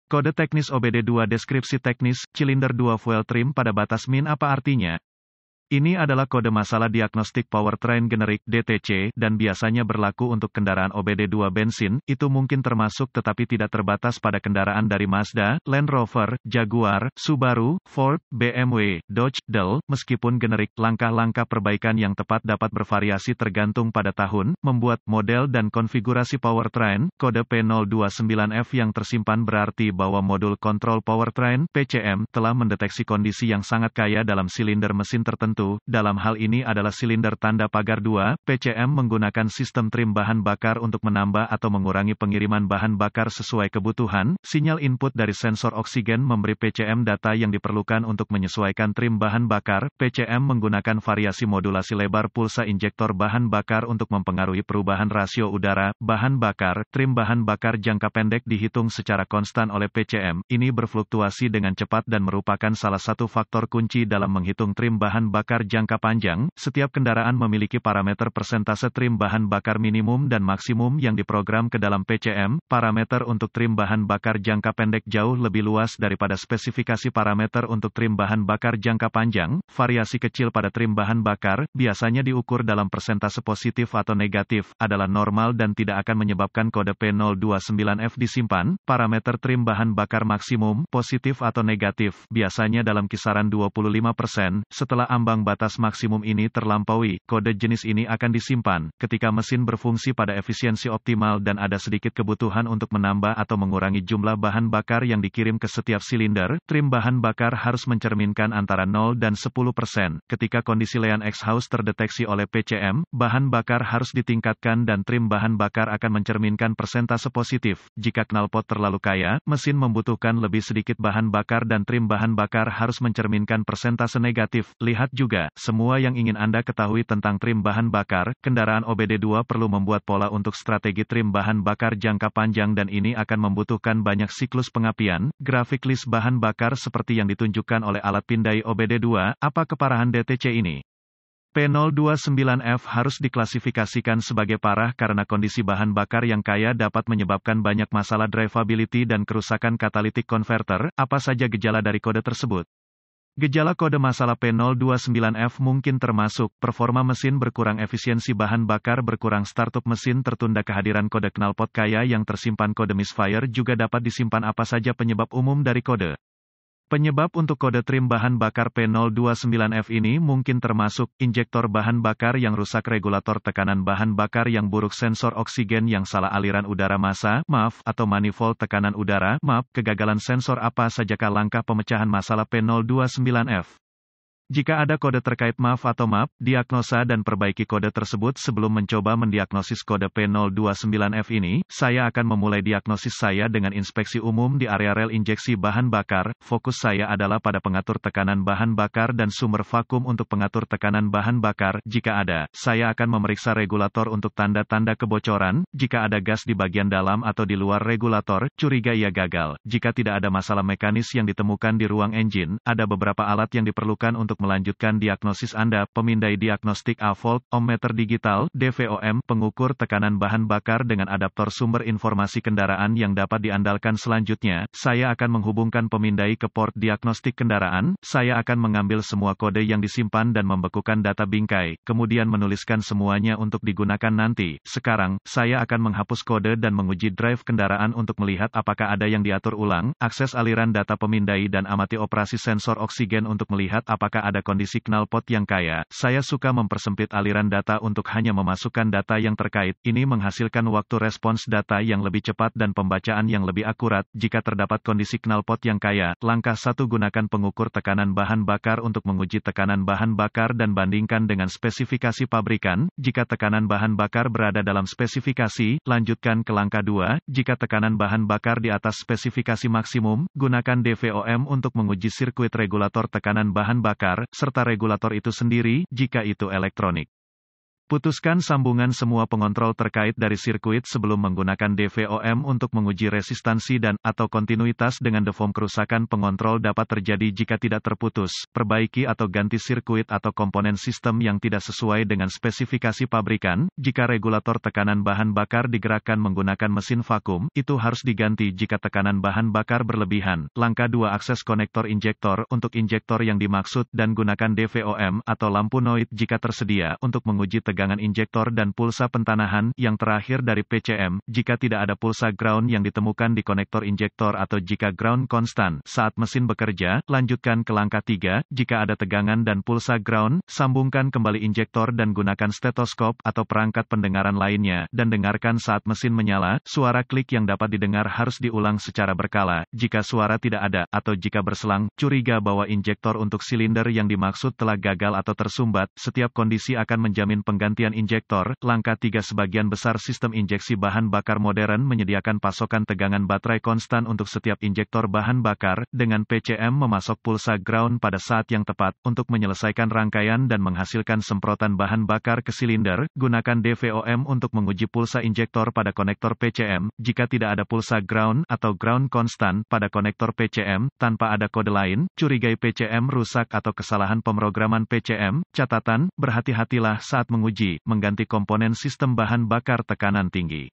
Kode teknis OBD2 deskripsi teknis, silinder 2 fuel trim pada batas min apa artinya? Ini adalah kode masalah diagnostik powertrain generik (DTC) dan biasanya berlaku untuk kendaraan OBD2 bensin, itu mungkin termasuk tetapi tidak terbatas pada kendaraan dari Mazda, Land Rover, Jaguar, Subaru, Ford, BMW, Dodge, Dell, meskipun generik, langkah-langkah perbaikan yang tepat dapat bervariasi tergantung pada tahun, membuat, model dan konfigurasi powertrain. Kode P029F yang tersimpan berarti bahwa modul kontrol powertrain (PCM) telah mendeteksi kondisi yang sangat kaya dalam silinder mesin tertentu. Dalam hal ini adalah silinder tanda pagar 2, PCM menggunakan sistem trim bahan bakar untuk menambah atau mengurangi pengiriman bahan bakar sesuai kebutuhan. Sinyal input dari sensor oksigen memberi PCM data yang diperlukan untuk menyesuaikan trim bahan bakar. PCM menggunakan variasi modulasi lebar pulsa injektor bahan bakar untuk mempengaruhi perubahan rasio udara, bahan bakar. Trim bahan bakar jangka pendek dihitung secara konstan oleh PCM. Ini berfluktuasi dengan cepat dan merupakan salah satu faktor kunci dalam menghitung trim bahan bakar jangka panjang. Setiap kendaraan memiliki parameter persentase trim bahan bakar minimum dan maksimum yang diprogram ke dalam PCM. Parameter untuk trim bahan bakar jangka pendek jauh lebih luas daripada spesifikasi parameter untuk trim bahan bakar jangka panjang. Variasi kecil pada trim bahan bakar, biasanya diukur dalam persentase positif atau negatif, adalah normal dan tidak akan menyebabkan kode P029F disimpan. Parameter trim bahan bakar maksimum, positif atau negatif, biasanya dalam kisaran 25%. Setelah ambang batas maksimum ini terlampaui, kode jenis ini akan disimpan. Ketika mesin berfungsi pada efisiensi optimal dan ada sedikit kebutuhan untuk menambah atau mengurangi jumlah bahan bakar yang dikirim ke setiap silinder, trim bahan bakar harus mencerminkan antara 0 dan 10%. Ketika kondisi lean exhaust terdeteksi oleh PCM, bahan bakar harus ditingkatkan dan trim bahan bakar akan mencerminkan persentase positif. Jika knalpot terlalu kaya, mesin membutuhkan lebih sedikit bahan bakar dan trim bahan bakar harus mencerminkan persentase negatif. Lihat juga, semua yang ingin Anda ketahui tentang trim bahan bakar, kendaraan OBD2 perlu membuat pola untuk strategi trim bahan bakar jangka panjang dan ini akan membutuhkan banyak siklus pengapian. Grafik list bahan bakar seperti yang ditunjukkan oleh alat pindai OBD2, apa keparahan DTC ini? P029F harus diklasifikasikan sebagai parah karena kondisi bahan bakar yang kaya dapat menyebabkan banyak masalah drivability dan kerusakan catalytic converter. Apa saja gejala dari kode tersebut? Gejala kode masalah P029F mungkin termasuk, performa mesin berkurang, efisiensi bahan bakar berkurang, startup mesin tertunda, kehadiran kode knalpot kaya yang tersimpan, kode misfire juga dapat disimpan. Apa saja penyebab umum dari kode? Penyebab untuk kode trim bahan bakar P029F ini mungkin termasuk, injektor bahan bakar yang rusak, regulator tekanan bahan bakar yang buruk, sensor oksigen yang salah, aliran udara massa, MAF, atau manifold tekanan udara, MAP, kegagalan sensor. Apa sajakah langkah pemecahan masalah P029F? Jika ada kode terkait MAF atau MAP, diagnosa dan perbaiki kode tersebut. Sebelum mencoba mendiagnosis kode P029F ini, saya akan memulai diagnosis saya dengan inspeksi umum di area rel injeksi bahan bakar. Fokus saya adalah pada pengatur tekanan bahan bakar dan sumber vakum untuk pengatur tekanan bahan bakar. Jika ada, saya akan memeriksa regulator untuk tanda-tanda kebocoran. Jika ada gas di bagian dalam atau di luar regulator, curiga ia gagal. Jika tidak ada masalah mekanis yang ditemukan di ruang engine, ada beberapa alat yang diperlukan untuk melanjutkan diagnosis Anda. Pemindai diagnostik A-volt, ohmmeter digital, DVOM, pengukur tekanan bahan bakar dengan adaptor sumber informasi kendaraan yang dapat diandalkan. Selanjutnya, saya akan menghubungkan pemindai ke port diagnostik kendaraan. Saya akan mengambil semua kode yang disimpan dan membekukan data bingkai, kemudian menuliskan semuanya untuk digunakan nanti. Sekarang, saya akan menghapus kode dan menguji drive kendaraan untuk melihat apakah ada yang diatur ulang. Akses aliran data pemindai dan amati operasi sensor oksigen untuk melihat apakah ada kondisi knalpot yang kaya. Saya suka mempersempit aliran data untuk hanya memasukkan data yang terkait. Ini menghasilkan waktu respons data yang lebih cepat dan pembacaan yang lebih akurat. Jika terdapat kondisi knalpot yang kaya, langkah 1, gunakan pengukur tekanan bahan bakar untuk menguji tekanan bahan bakar dan bandingkan dengan spesifikasi pabrikan. Jika tekanan bahan bakar berada dalam spesifikasi, lanjutkan ke langkah 2. Jika tekanan bahan bakar di atas spesifikasi maksimum, gunakan DVOM untuk menguji sirkuit regulator tekanan bahan bakar, serta regulator itu sendiri, jika itu elektronik. Putuskan sambungan semua pengontrol terkait dari sirkuit sebelum menggunakan DVOM untuk menguji resistansi dan/atau kontinuitas dengan deform. Kerusakan pengontrol dapat terjadi jika tidak terputus. Perbaiki atau ganti sirkuit atau komponen sistem yang tidak sesuai dengan spesifikasi pabrikan. Jika regulator tekanan bahan bakar digerakkan menggunakan mesin vakum, itu harus diganti jika tekanan bahan bakar berlebihan. Langkah 2. Akses konektor injektor untuk injektor yang dimaksud dan gunakan DVOM atau lampu noid jika tersedia untuk menguji tegangan injektor dan pulsa pentanahan. Yang terakhir dari PCM, jika tidak ada pulsa ground yang ditemukan di konektor injektor atau jika ground konstan saat mesin bekerja, lanjutkan ke langkah 3. Jika ada tegangan dan pulsa ground, sambungkan kembali injektor dan gunakan stetoskop atau perangkat pendengaran lainnya dan dengarkan saat mesin menyala. Suara klik yang dapat didengar harus diulang secara berkala. Jika suara tidak ada atau jika berselang, curiga bahwa injektor untuk silinder yang dimaksud telah gagal atau tersumbat. Setiap kondisi akan menjamin penggantian injektor. Langkah 3. Sebagian besar sistem injeksi bahan bakar modern menyediakan pasokan tegangan baterai konstan untuk setiap injektor bahan bakar. Dengan PCM memasok pulsa ground pada saat yang tepat untuk menyelesaikan rangkaian dan menghasilkan semprotan bahan bakar ke silinder. Gunakan DVOM untuk menguji pulsa injektor pada konektor PCM. Jika tidak ada pulsa ground atau ground konstan pada konektor PCM tanpa ada kode lain, curigai PCM rusak atau kesalahan pemrograman PCM. Catatan, berhati-hatilah saat menguji, mengganti komponen sistem bahan bakar tekanan tinggi.